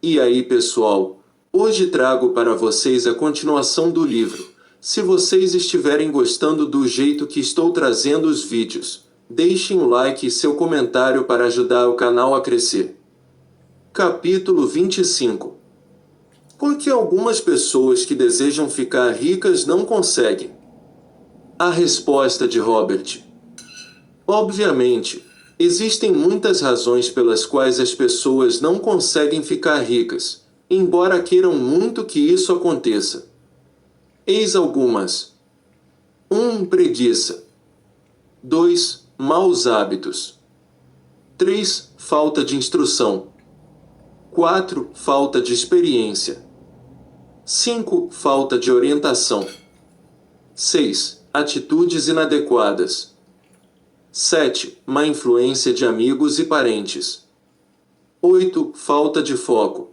E aí, pessoal, hoje trago para vocês a continuação do livro. Se vocês estiverem gostando do jeito que estou trazendo os vídeos, deixem um like e seu comentário para ajudar o canal a crescer. Capítulo 25. Por que algumas pessoas que desejam ficar ricas não conseguem? A resposta de Robert. Obviamente, existem muitas razões pelas quais as pessoas não conseguem ficar ricas, embora queiram muito que isso aconteça. Eis algumas. 1. Preguiça. 2. Maus hábitos. 3. Falta de instrução. 4. Falta de experiência. 5. Falta de orientação. 6. Atitudes inadequadas. 7. Má influência de amigos e parentes. 8. Falta de foco.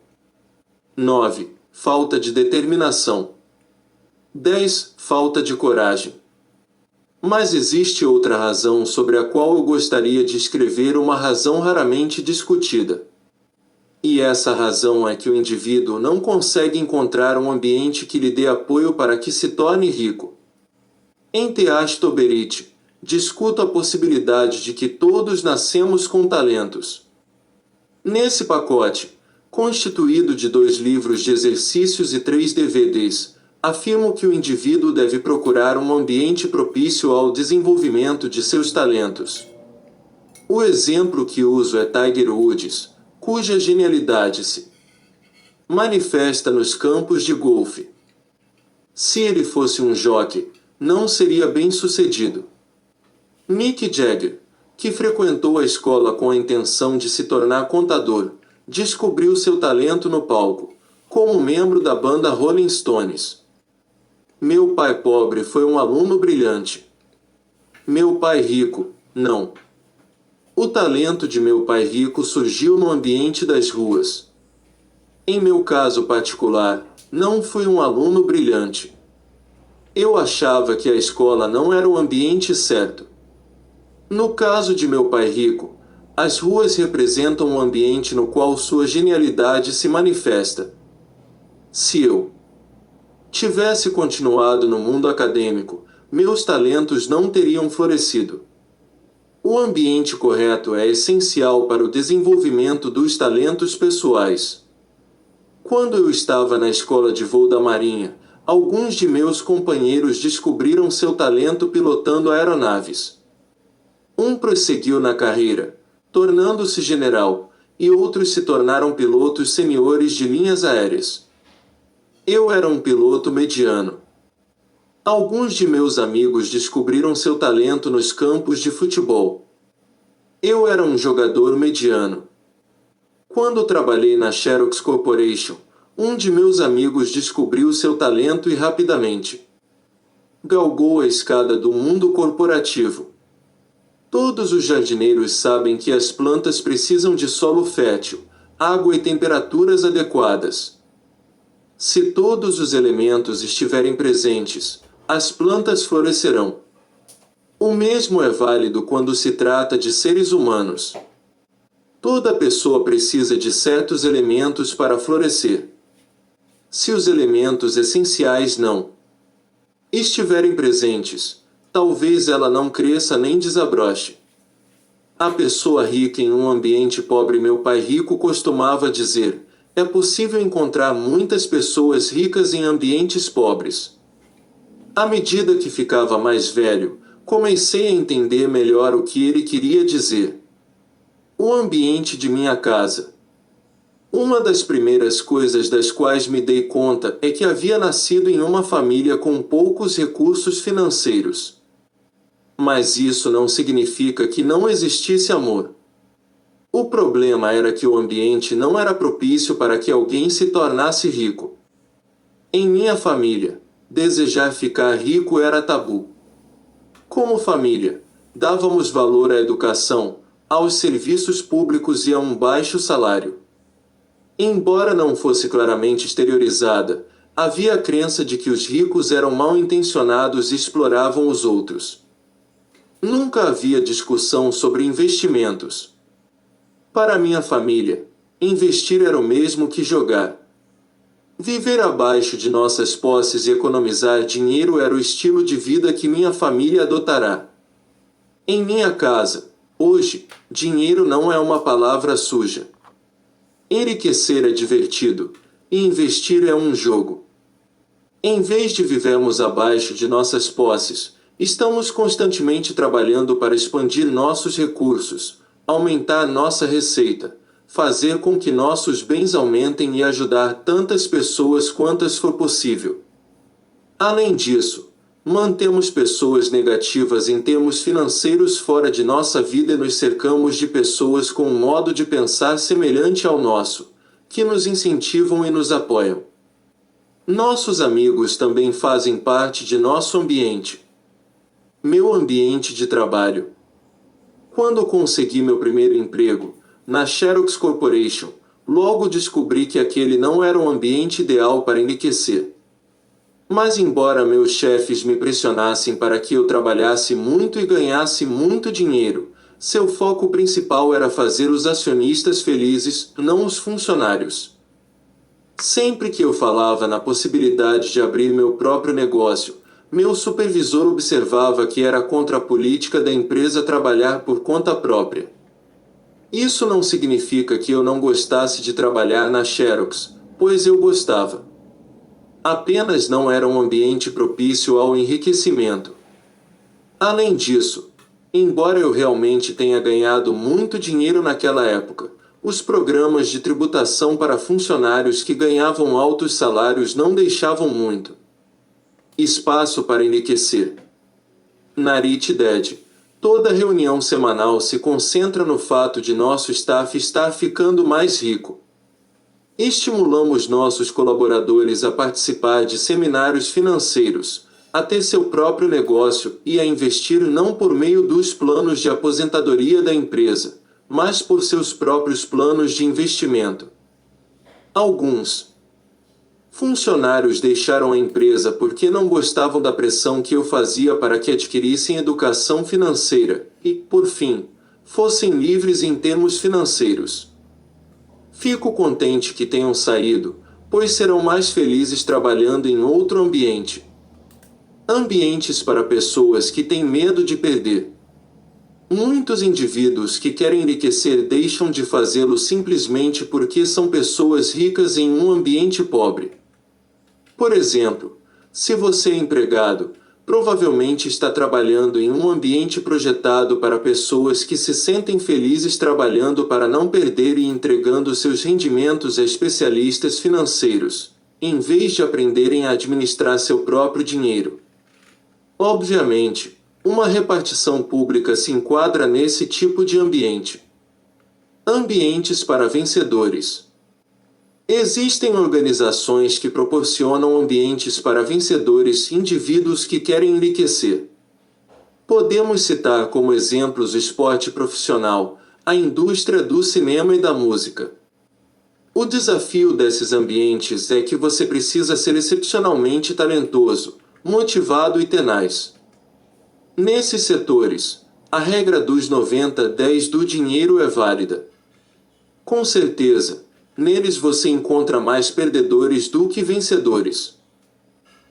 9. Falta de determinação. 10. Falta de coragem. Mas existe outra razão sobre a qual eu gostaria de escrever, uma razão raramente discutida. E essa razão é que o indivíduo não consegue encontrar um ambiente que lhe dê apoio para que se torne rico. Em Teastoberite, discuto a possibilidade de que todos nascemos com talentos. Nesse pacote, constituído de 2 livros de exercícios e 3 DVDs, afirmo que o indivíduo deve procurar um ambiente propício ao desenvolvimento de seus talentos. O exemplo que uso é Tiger Woods, cuja genialidade se manifesta nos campos de golfe. Se ele fosse um jockey, não seria bem-sucedido. Mick Jagger, que frequentou a escola com a intenção de se tornar contador, descobriu seu talento no palco, como membro da banda Rolling Stones. Meu pai pobre foi um aluno brilhante. Meu pai rico, não. O talento de meu pai rico surgiu no ambiente das ruas. Em meu caso particular, não fui um aluno brilhante. Eu achava que a escola não era o ambiente certo. No caso de meu pai rico, as ruas representam um ambiente no qual sua genialidade se manifesta. Se eu tivesse continuado no mundo acadêmico, meus talentos não teriam florescido. O ambiente correto é essencial para o desenvolvimento dos talentos pessoais. Quando eu estava na escola de voo da Marinha, alguns de meus companheiros descobriram seu talento pilotando aeronaves. Um prosseguiu na carreira, tornando-se general, e outros se tornaram pilotos seniores de linhas aéreas. Eu era um piloto mediano. Alguns de meus amigos descobriram seu talento nos campos de futebol. Eu era um jogador mediano. Quando trabalhei na Xerox Corporation, um de meus amigos descobriu seu talento e rapidamente galgou a escada do mundo corporativo. Todos os jardineiros sabem que as plantas precisam de solo fértil, água e temperaturas adequadas. Se todos os elementos estiverem presentes, as plantas florescerão. O mesmo é válido quando se trata de seres humanos. Toda pessoa precisa de certos elementos para florescer. Se os elementos essenciais não estiverem presentes, talvez ela não cresça nem desabroche. A pessoa rica em um ambiente pobre. Meu pai rico costumava dizer: é possível encontrar muitas pessoas ricas em ambientes pobres. À medida que ficava mais velho, comecei a entender melhor o que ele queria dizer. O ambiente de minha casa. Uma das primeiras coisas das quais me dei conta é que havia nascido em uma família com poucos recursos financeiros. Mas isso não significa que não existisse amor. O problema era que o ambiente não era propício para que alguém se tornasse rico. Em minha família, desejar ficar rico era tabu. Como família, dávamos valor à educação, aos serviços públicos e a um baixo salário. Embora não fosse claramente exteriorizada, havia a crença de que os ricos eram mal intencionados e exploravam os outros. Nunca havia discussão sobre investimentos. Para minha família, Investir era o mesmo que jogar. Viver abaixo de nossas posses e economizar dinheiro era o estilo de vida que minha família adotará. Em minha casa, hoje, dinheiro não é uma palavra suja. Enriquecer é divertido, e investir é um jogo. Em vez de vivermos abaixo de nossas posses, estamos constantemente trabalhando para expandir nossos recursos, aumentar nossa receita, fazer com que nossos bens aumentem e ajudar tantas pessoas quantas for possível. Além disso, mantemos pessoas negativas em termos financeiros fora de nossa vida e nos cercamos de pessoas com um modo de pensar semelhante ao nosso, que nos incentivam e nos apoiam. Nossos amigos também fazem parte de nosso ambiente. Meu ambiente de trabalho. Quando consegui meu primeiro emprego, na Xerox Corporation, logo descobri que aquele não era um ambiente ideal para enriquecer. Mas embora meus chefes me pressionassem para que eu trabalhasse muito e ganhasse muito dinheiro, seu foco principal era fazer os acionistas felizes, não os funcionários. Sempre que eu falava na possibilidade de abrir meu próprio negócio, meu supervisor observava que era contra a política da empresa trabalhar por conta própria. Isso não significa que eu não gostasse de trabalhar na Xerox, pois eu gostava. Apenas não era um ambiente propício ao enriquecimento. Além disso, embora eu realmente tenha ganhado muito dinheiro naquela época, os programas de tributação para funcionários que ganhavam altos salários não deixavam muito espaço para enriquecer. Na Rich Dad, toda reunião semanal se concentra no fato de nosso staff estar ficando mais rico. Estimulamos nossos colaboradores a participar de seminários financeiros, a ter seu próprio negócio e a investir não por meio dos planos de aposentadoria da empresa, mas por seus próprios planos de investimento. Alguns funcionários deixaram a empresa porque não gostavam da pressão que eu fazia para que adquirissem educação financeira e, por fim, fossem livres em termos financeiros. Fico contente que tenham saído, pois serão mais felizes trabalhando em outro ambiente. Ambientes para pessoas que têm medo de perder. Muitos indivíduos que querem enriquecer deixam de fazê-lo simplesmente porque são pessoas ricas em um ambiente pobre. Por exemplo, se você é empregado, provavelmente está trabalhando em um ambiente projetado para pessoas que se sentem felizes trabalhando para não perder e entregando seus rendimentos a especialistas financeiros, em vez de aprenderem a administrar seu próprio dinheiro. Obviamente, uma repartição pública se enquadra nesse tipo de ambiente. Ambientes para vencedores. Existem organizações que proporcionam ambientes para vencedores, indivíduos que querem enriquecer. Podemos citar como exemplos o esporte profissional, a indústria do cinema e da música. O desafio desses ambientes é que você precisa ser excepcionalmente talentoso, motivado e tenaz. Nesses setores, a regra dos 90-10 do dinheiro é válida. Com certeza, neles você encontra mais perdedores do que vencedores.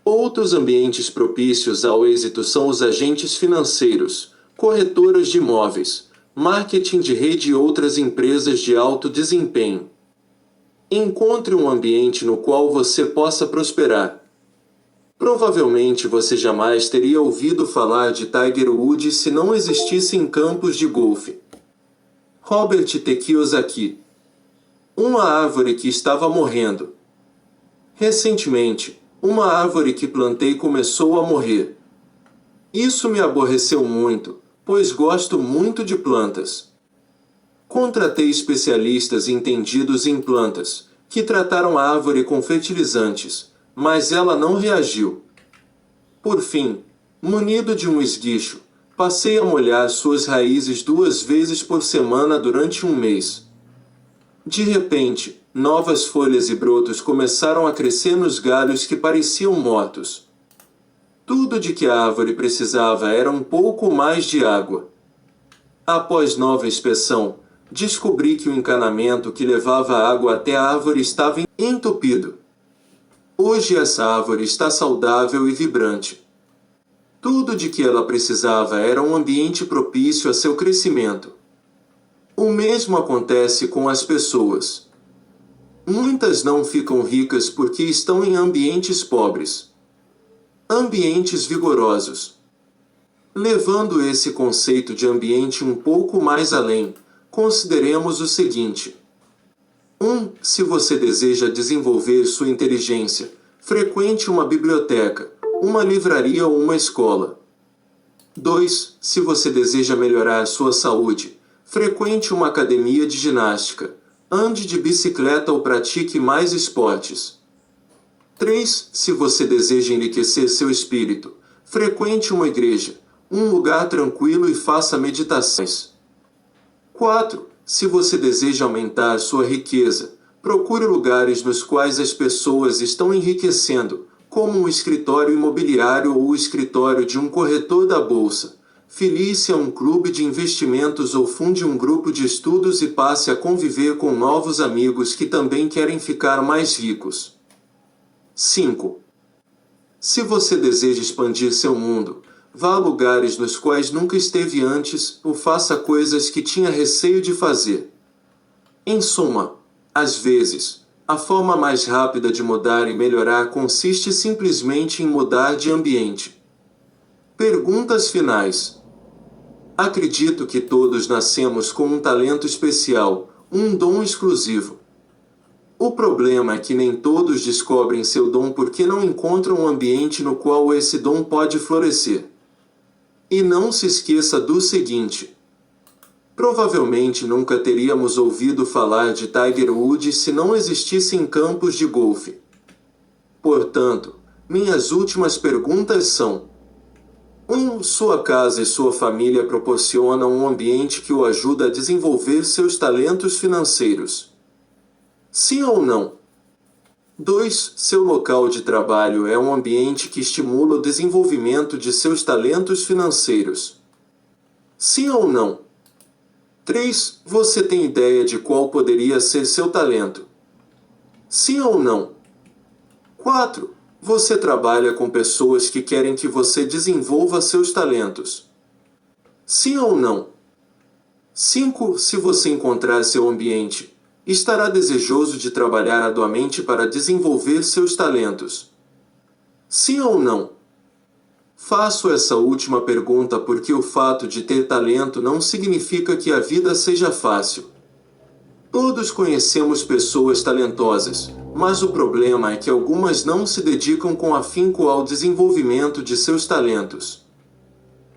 Outros ambientes propícios ao êxito são os agentes financeiros, corretoras de imóveis, marketing de rede e outras empresas de alto desempenho. Encontre um ambiente no qual você possa prosperar. Provavelmente você jamais teria ouvido falar de Tiger Woods se não existissem campos de golfe. Robert T. Kiyosaki. Uma árvore que estava morrendo. Recentemente, uma árvore que plantei começou a morrer. Isso me aborreceu muito, pois gosto muito de plantas. Contratei especialistas entendidos em plantas, que trataram a árvore com fertilizantes, mas ela não reagiu. Por fim, munido de um esguicho, passei a molhar suas raízes 2 vezes por semana durante um mês. De repente, novas folhas e brotos começaram a crescer nos galhos que pareciam mortos. Tudo de que a árvore precisava era um pouco mais de água. Após nova inspeção, Descobri que o encanamento que levava a água até a árvore estava entupido. Hoje essa árvore está saudável e vibrante. Tudo de que ela precisava era um ambiente propício a seu crescimento. O mesmo acontece com as pessoas. Muitas não ficam ricas porque estão em ambientes pobres. Ambientes vigorosos. Levando esse conceito de ambiente um pouco mais além, consideremos o seguinte. 1. Se você deseja desenvolver sua inteligência, frequente uma biblioteca, uma livraria ou uma escola. 2. Se você deseja melhorar sua saúde, frequente uma academia de ginástica, ande de bicicleta ou pratique mais esportes. 3. Se você deseja enriquecer seu espírito, frequente uma igreja, um lugar tranquilo e faça meditações. 4. Se você deseja aumentar sua riqueza, procure lugares nos quais as pessoas estão enriquecendo, como um escritório imobiliário ou o escritório de um corretor da bolsa. Filie-se a um clube de investimentos ou funde um grupo de estudos e passe a conviver com novos amigos que também querem ficar mais ricos. 5. Se você deseja expandir seu mundo, vá a lugares nos quais nunca esteve antes ou faça coisas que tinha receio de fazer. Em suma, às vezes, a forma mais rápida de mudar e melhorar consiste simplesmente em mudar de ambiente. Perguntas finais. Acredito que todos nascemos com um talento especial, um dom exclusivo. O problema é que nem todos descobrem seu dom porque não encontram um ambiente no qual esse dom pode florescer. E não se esqueça do seguinte. Provavelmente nunca teríamos ouvido falar de Tiger Woods se não existissem campos de golfe. Portanto, minhas últimas perguntas são: 1. Sua casa e sua família proporcionam um ambiente que o ajuda a desenvolver seus talentos financeiros? Sim ou não? 2. Seu local de trabalho é um ambiente que estimula o desenvolvimento de seus talentos financeiros? Sim ou não? 3. Você tem ideia de qual poderia ser seu talento? Sim ou não? 4. Você trabalha com pessoas que querem que você desenvolva seus talentos? Sim ou não? 5. Se você encontrar seu ambiente, estará desejoso de trabalhar arduamente para desenvolver seus talentos? Sim ou não? Faço essa última pergunta porque o fato de ter talento não significa que a vida seja fácil. Todos conhecemos pessoas talentosas, mas o problema é que algumas não se dedicam com afinco ao desenvolvimento de seus talentos.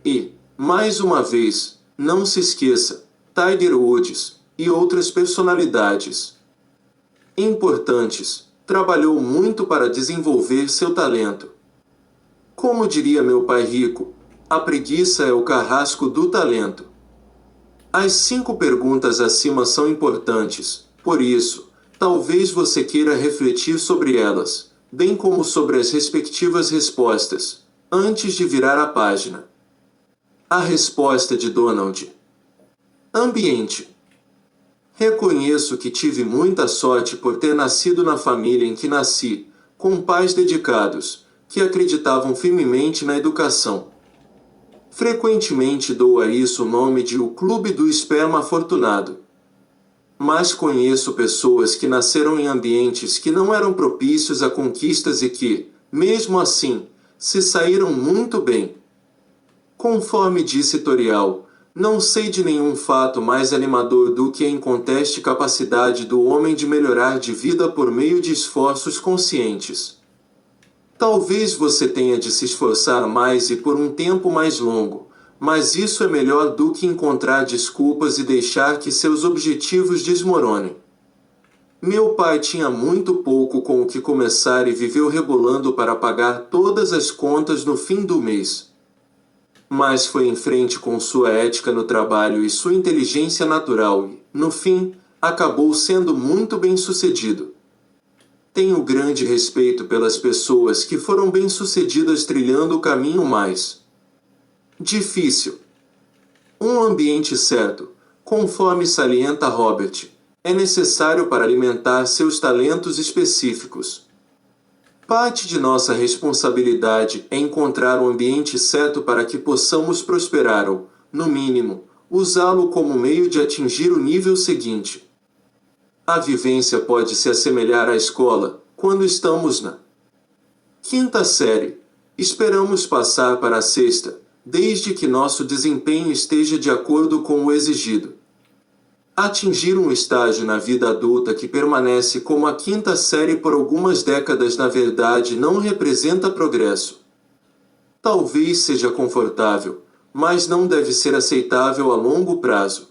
E, mais uma vez, não se esqueça, Tiger Woods e outras personalidades importantes, trabalhou muito para desenvolver seu talento. Como diria meu pai rico, a preguiça é o carrasco do talento. As 5 perguntas acima são importantes, por isso, talvez você queira refletir sobre elas, bem como sobre as respectivas respostas, antes de virar a página. A resposta de Donald. Ambiente. Reconheço que tive muita sorte por ter nascido na família em que nasci, com pais dedicados, que acreditavam firmemente na educação. Frequentemente dou a isso o nome de o Clube do Esperma Afortunado. Mas conheço pessoas que nasceram em ambientes que não eram propícios a conquistas e que, mesmo assim, se saíram muito bem. Conforme disse Toriel, não sei de nenhum fato mais animador do que a inconteste capacidade do homem de melhorar de vida por meio de esforços conscientes. Talvez você tenha de se esforçar mais e por um tempo mais longo, mas isso é melhor do que encontrar desculpas e deixar que seus objetivos desmoronem. Meu pai tinha muito pouco com o que começar e viveu rebolando para pagar todas as contas no fim do mês. Mas foi em frente com sua ética no trabalho e sua inteligência natural e, no fim, acabou sendo muito bem-sucedido. Tenho grande respeito pelas pessoas que foram bem-sucedidas trilhando o caminho mais difícil. Um ambiente certo, Conforme salienta Robert, é necessário para alimentar seus talentos específicos. Parte de nossa responsabilidade é encontrar o ambiente certo para que possamos prosperar ou, no mínimo, usá-lo como meio de atingir o nível seguinte. A vivência pode se assemelhar à escola, quando estamos na quinta série. Esperamos passar para a sexta, desde que nosso desempenho esteja de acordo com o exigido. Atingir um estágio na vida adulta que permanece como a quinta série por algumas décadas na verdade não representa progresso. Talvez seja confortável, mas não deve ser aceitável a longo prazo.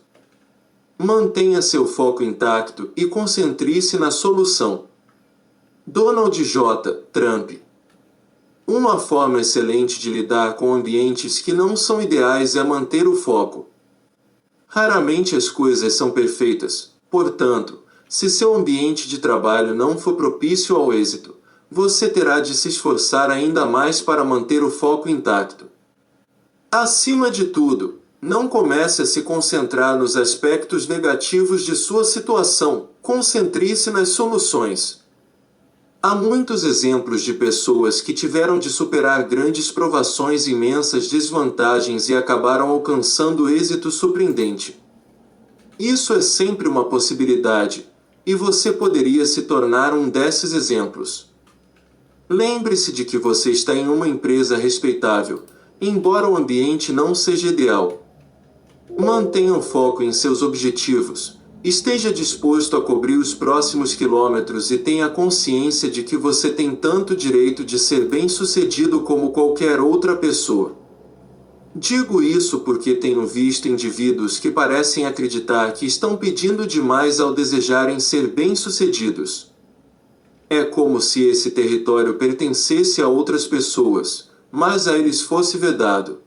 Mantenha seu foco intacto e concentre-se na solução. Donald J. Trump. Uma forma excelente de lidar com ambientes que não são ideais é manter o foco. Raramente as coisas são perfeitas, portanto, se seu ambiente de trabalho não for propício ao êxito, você terá de se esforçar ainda mais para manter o foco intacto. Acima de tudo, não comece a se concentrar nos aspectos negativos de sua situação, concentre-se nas soluções. Há muitos exemplos de pessoas que tiveram de superar grandes provações e imensas desvantagens e acabaram alcançando êxito surpreendente. Isso é sempre uma possibilidade, e você poderia se tornar um desses exemplos. Lembre-se de que você está em uma empresa respeitável, embora o ambiente não seja ideal. Mantenha o foco em seus objetivos. Esteja disposto a cobrir os próximos quilômetros e tenha consciência de que você tem tanto direito de ser bem-sucedido como qualquer outra pessoa. Digo isso porque tenho visto indivíduos que parecem acreditar que estão pedindo demais ao desejarem ser bem-sucedidos. É como se esse território pertencesse a outras pessoas, mas a eles fosse vedado.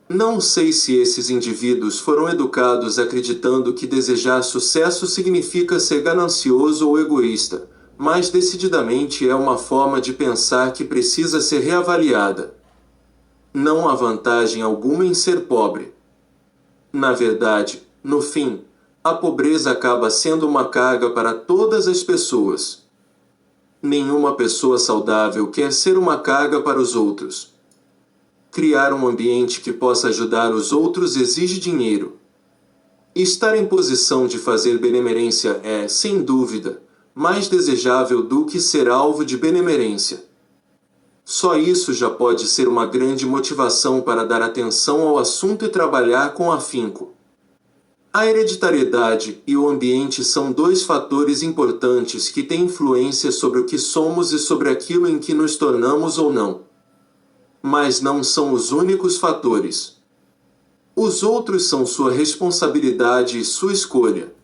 Não sei se esses indivíduos foram educados acreditando que desejar sucesso significa ser ganancioso ou egoísta, mas decididamente é uma forma de pensar que precisa ser reavaliada. Não há vantagem alguma em ser pobre. Na verdade, no fim, a pobreza acaba sendo uma carga para todas as pessoas. Nenhuma pessoa saudável quer ser uma carga para os outros. Criar um ambiente que possa ajudar os outros exige dinheiro. Estar em posição de fazer benemerência é, sem dúvida, mais desejável do que ser alvo de benemerência. Só isso já pode ser uma grande motivação para dar atenção ao assunto e trabalhar com afinco. A hereditariedade e o ambiente são dois fatores importantes que têm influência sobre o que somos e sobre aquilo em que nos tornamos ou não. Mas não são os únicos fatores. Os outros são sua responsabilidade e sua escolha.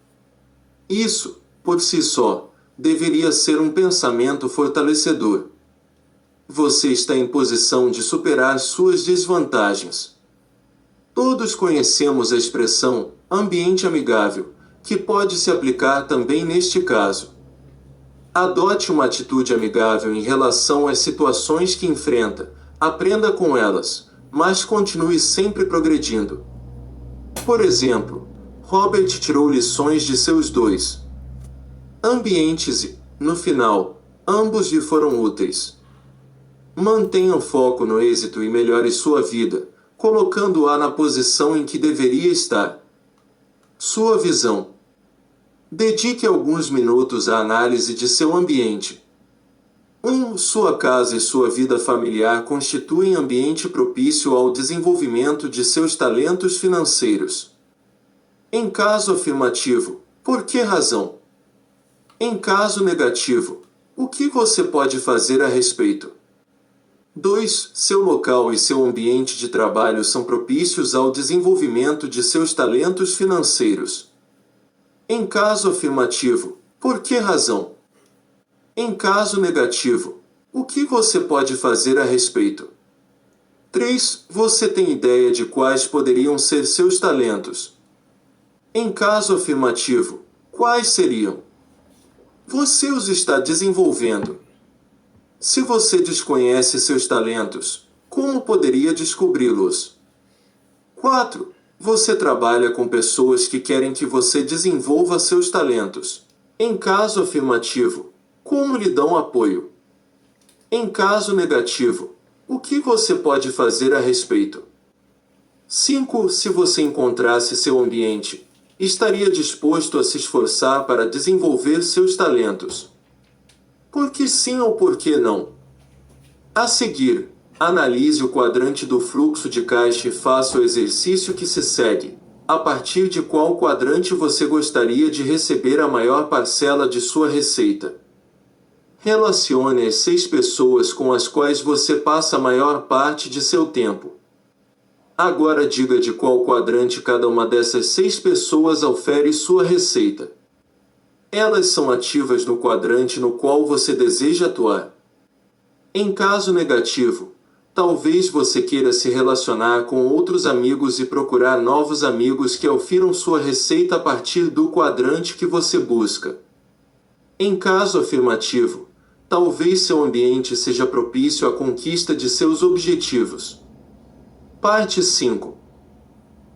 Isso, por si só, deveria ser um pensamento fortalecedor. Você está em posição de superar suas desvantagens. Todos conhecemos a expressão ambiente amigável, que pode se aplicar também neste caso. Adote uma atitude amigável em relação às situações que enfrenta. Aprenda com elas, mas continue sempre progredindo. Por exemplo, Robert tirou lições de seus dois ambientes e, no final, ambos lhe foram úteis. Mantenha o foco no êxito e melhore sua vida, colocando-a na posição em que deveria estar. Sua visão. Dedique alguns minutos à análise de seu ambiente. Sua casa e sua vida familiar constituem ambiente propício ao desenvolvimento de seus talentos financeiros. Em caso afirmativo, por que razão? Em caso negativo, o que você pode fazer a respeito? 2. Seu local e seu ambiente de trabalho são propícios ao desenvolvimento de seus talentos financeiros. Em caso afirmativo, por que razão? Em caso negativo, o que você pode fazer a respeito? 3. Você tem ideia de quais poderiam ser seus talentos? Em caso afirmativo, quais seriam? Você os está desenvolvendo. Se você desconhece seus talentos, como poderia descobri-los? 4. Você trabalha com pessoas que querem que você desenvolva seus talentos. Em caso afirmativo, como lhe dão apoio? Em caso negativo, o que você pode fazer a respeito? 5. Se você encontrasse seu ambiente, estaria disposto a se esforçar para desenvolver seus talentos? Por que sim ou por que não? A seguir, analise o quadrante do fluxo de caixa e faça o exercício que se segue. A partir de qual quadrante você gostaria de receber a maior parcela de sua receita? Relacione as 6 pessoas com as quais você passa a maior parte de seu tempo. Agora diga de qual quadrante cada uma dessas 6 pessoas ofere sua receita. Elas são ativas no quadrante no qual você deseja atuar. Em caso negativo, talvez você queira se relacionar com outros amigos e procurar novos amigos que ofiram sua receita a partir do quadrante que você busca. Em caso afirmativo, talvez seu ambiente seja propício à conquista de seus objetivos. Parte 5.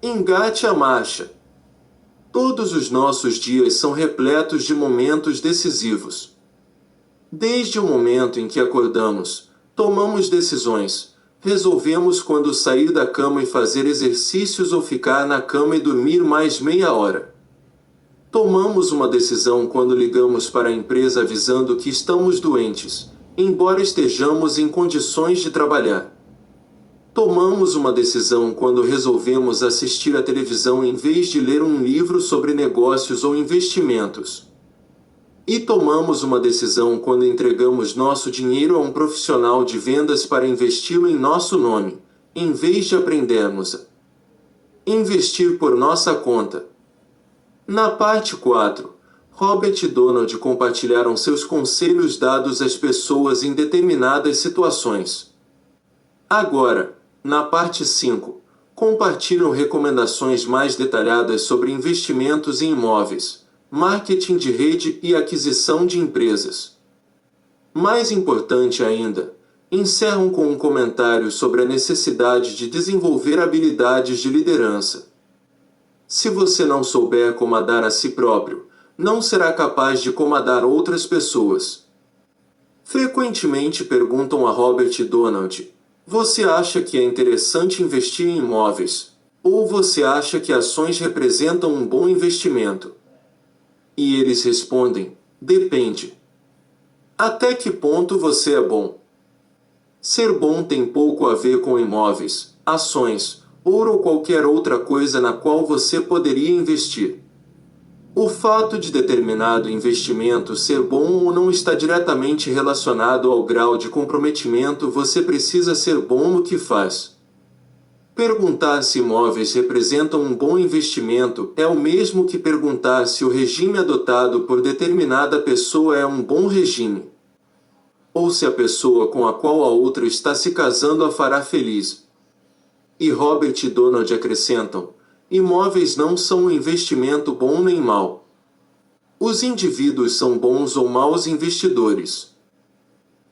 Engate a marcha. Todos os nossos dias são repletos de momentos decisivos. Desde o momento em que acordamos, tomamos decisões, resolvemos quando sair da cama e fazer exercícios ou ficar na cama e dormir mais meia hora. Tomamos uma decisão quando ligamos para a empresa avisando que estamos doentes, embora estejamos em condições de trabalhar. Tomamos uma decisão quando resolvemos assistir à televisão em vez de ler um livro sobre negócios ou investimentos. E tomamos uma decisão quando entregamos nosso dinheiro a um profissional de vendas para investi-lo em nosso nome, em vez de aprendermos a investir por nossa conta. Na parte 4, Robert e Donald compartilharam seus conselhos dados às pessoas em determinadas situações. Agora, na parte 5, compartilham recomendações mais detalhadas sobre investimentos em imóveis, marketing de rede e aquisição de empresas. Mais importante ainda, encerram com um comentário sobre a necessidade de desenvolver habilidades de liderança. Se você não souber comandar a si próprio, não será capaz de comandar outras pessoas. Frequentemente perguntam a Robert e Donald: você acha que é interessante investir em imóveis? Ou você acha que ações representam um bom investimento? E eles respondem: depende. Até que ponto você é bom? Ser bom tem pouco a ver com imóveis, ações, ouro ou qualquer outra coisa na qual você poderia investir. O fato de determinado investimento ser bom ou não está diretamente relacionado ao grau de comprometimento. Você precisa ser bom no que faz. Perguntar se imóveis representam um bom investimento é o mesmo que perguntar se o regime adotado por determinada pessoa é um bom regime. Ou se a pessoa com a qual a outra está se casando a fará feliz. E Robert e Donald acrescentam: imóveis não são um investimento bom nem mau. Os indivíduos são bons ou maus investidores.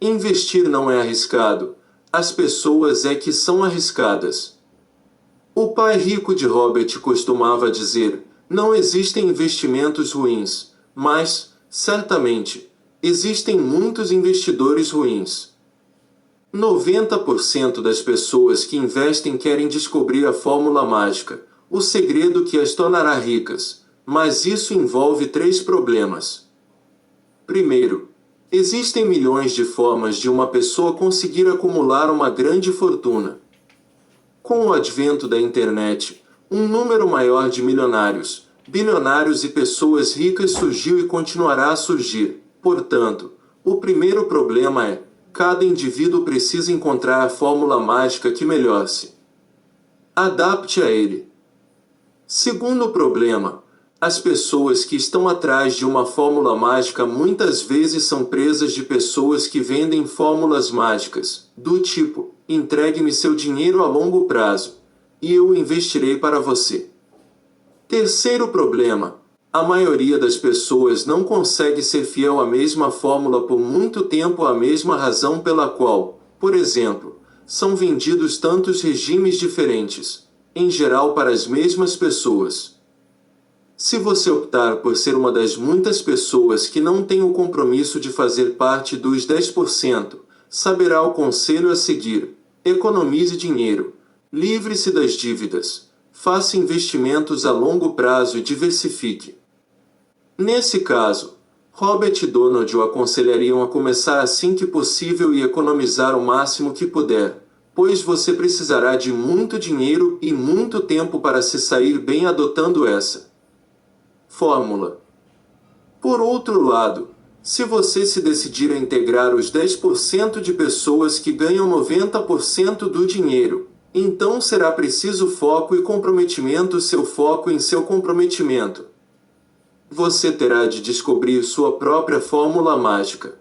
Investir não é arriscado, as pessoas é que são arriscadas. O pai rico de Robert costumava dizer: não existem investimentos ruins, mas, certamente, existem muitos investidores ruins. 90% das pessoas que investem querem descobrir a fórmula mágica, o segredo que as tornará ricas, mas isso envolve 3 problemas. Primeiro, existem milhões de formas de uma pessoa conseguir acumular uma grande fortuna. Com o advento da internet, um número maior de milionários, bilionários e pessoas ricas surgiu e continuará a surgir. Portanto, o primeiro problema é: cada indivíduo precisa encontrar a fórmula mágica que melhor se adapte a ele. Segundo problema, as pessoas que estão atrás de uma fórmula mágica muitas vezes são presas de pessoas que vendem fórmulas mágicas, do tipo: entregue-me seu dinheiro a longo prazo, e eu o investirei para você. Terceiro problema, a maioria das pessoas não consegue ser fiel à mesma fórmula por muito tempo. A mesma razão pela qual, por exemplo, são vendidos tantos regimes diferentes. em geral para as mesmas pessoas. Se você optar por ser uma das muitas pessoas que não tem o compromisso de fazer parte dos 10%, saberá o conselho a seguir: economize dinheiro, livre-se das dívidas, faça investimentos a longo prazo e diversifique. Nesse caso, Robert e Donald o aconselhariam a começar assim que possível e economizar o máximo que puder, pois você precisará de muito dinheiro e muito tempo para se sair bem adotando essa fórmula. Por outro lado, se você se decidir a integrar os 10% de pessoas que ganham 90% do dinheiro, então será preciso foco e comprometimento. Seu foco em seu comprometimento. Você terá de descobrir sua própria fórmula mágica.